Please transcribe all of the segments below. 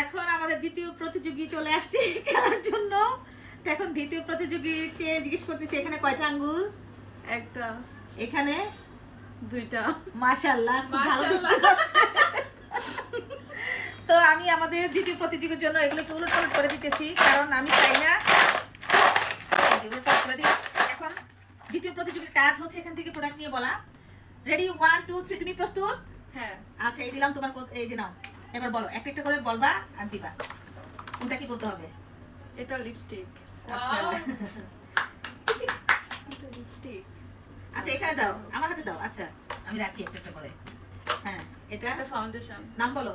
এখন আমাদের দ্বিতীয় প্রতিযোগী চলে আসছে খেলার জন্য। তো এখন দ্বিতীয় প্রতিযোগীকে জিজ্ঞেস করতেছি এখানে কয়টা আঙ্গুল? একটা, এখানে দুইটা। মাশাআল্লাহ, খুব ভালো দেখতে পাচ্ছি। তো আমি আমাদের দ্বিতীয় প্রতিযোগীর জন্য এগুলো একটু উলট পালট করে দিতেছি, কারণ আমি চাই না। এখন দ্বিতীয় প্রতিযোগীর কাজ হচ্ছে এখান থেকে প্রোডাক্ট নিয়ে বলা। রেডি, 1 2 3, তুমি প্রস্তুত? হ্যাঁ। আচ্ছা, এই দিলাম তোমার, এই যে নাও। এবার বলো, একটা একটা করে বলবা আর দিবা। কোনটা কি বলতে হবে? এটা লিপস্টিক। আচ্ছা এটা লিপস্টিক। আচ্ছা, এখানে দাও, আমার হাতে দাও। আচ্ছা, আমি রাখি একটা একটা করে। হ্যাঁ, এটা এটা ফাউন্ডেশন। নাম বলো।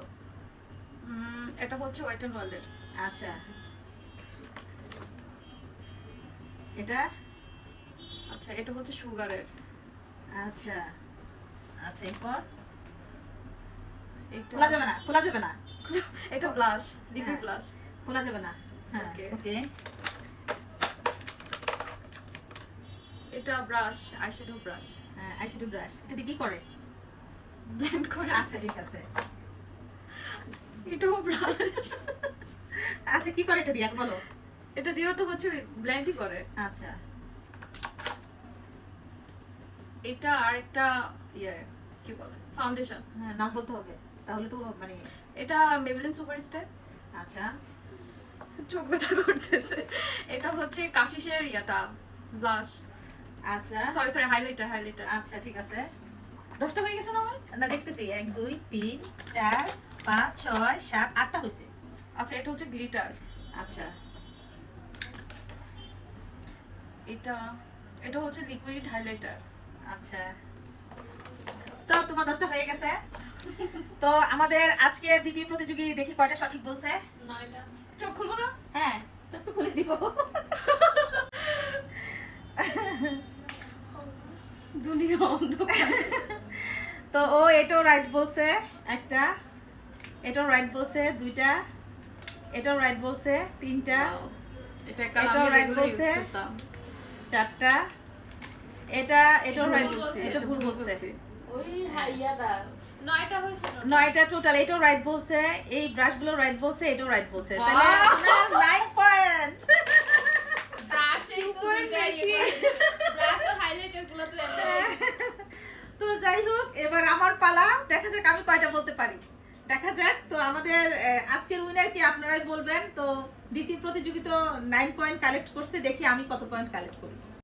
এটা হচ্ছে ওয়েট এন্ড ওয়াইল্ডের। আচ্ছা, এটা আচ্ছা, এটা হচ্ছে সুগারের। আচ্ছা আচ্ছা, এরপর এটা খোলা যাবে না, খোলা যাবে না, এটা ব্লাশ, লিকুইড হ্যাঁ। ব্লাশ। খোলা যাবে না। হ্যাঁ, Okay. ওকে। এটা ব্রাশ, আইশ্যাডো ব্রাশ। হ্যাঁ, আইশ্যাডো ব্রাশ। এটা দিয়ে কি করে? ব্লেন্ড করে। আচ্ছা, ঠিক আছে। এটাও ব্রাশ। আচ্ছা, কি করে এটা দিয়ে বলো? এটা দিয়েও তো হচ্ছে ব্লেন্ডই করে। আচ্ছা, এটা আর একটা ইয়ে কি বলে ফাউন্ডেশন। হ্যাঁ, নাম বলতে হবে, তাহলে তো মানে। এটা মেবলিন সুপারস্টার। আচ্ছা, চোখ ব্যথা করতেছে। এটা হচ্ছে কাশিসের ইয়াটা ব্লাশ। আচ্ছা সরি হাইলাইটার। আচ্ছা, ঠিক আছে। 10টা হয়ে গেছে না আমার? না, দেখতেছি 1 2 3 4 5 6 7 8টা হয়েছে। আচ্ছা, এটা হচ্ছে গ্লিটার। আচ্ছা, এটা হচ্ছে লিকুইড হাইলাইটার। আচ্ছা, স্টপ, তোমার 10টা হয়ে গেছে। তো আমাদের আজকের দ্বিতীয় প্রতিযোগী দেখি কয়টা সঠিক বলছে। 9টা। চোখ খুলবো না? হ্যাঁ, চোখ তো খুলে দিব। দুনিয়া অন্ধকার। তো ও এটাও রাইট বলছে একটা, এটাও রাইট বলছে দুইটা, এটাও রাইট বলছে তিনটা, Wow, এটা এটাও right বলছে। চারটা, এটাও রাইট বলছে, এটা ভুল বলছে। ওই হাইয়াদা 9টা হইছে না? 9টা টোটাল। এটাও রাইট বলছে, এই ব্রাশগুলো রাইট বলছে, এটাও রাইট বলছে। তাহলে আপনার 9 পয়েন্ট। ব্রাশে তো দুইটা ব্রাশ আর হাইলাইটার গুলো তো তো যাই হোক, এবার আমার পালা। দেখা যাক আমি কয়টা বলতে পারি, দেখা যাক। তো আমাদের আজকের উইনার কি আপনারাই বলবেন। তো দ্বিতীয় প্রতিযোগিতা 9 পয়েন্ট কালেক্ট করছে, দেখি আমি কত পয়েন্ট কালেক্ট করি।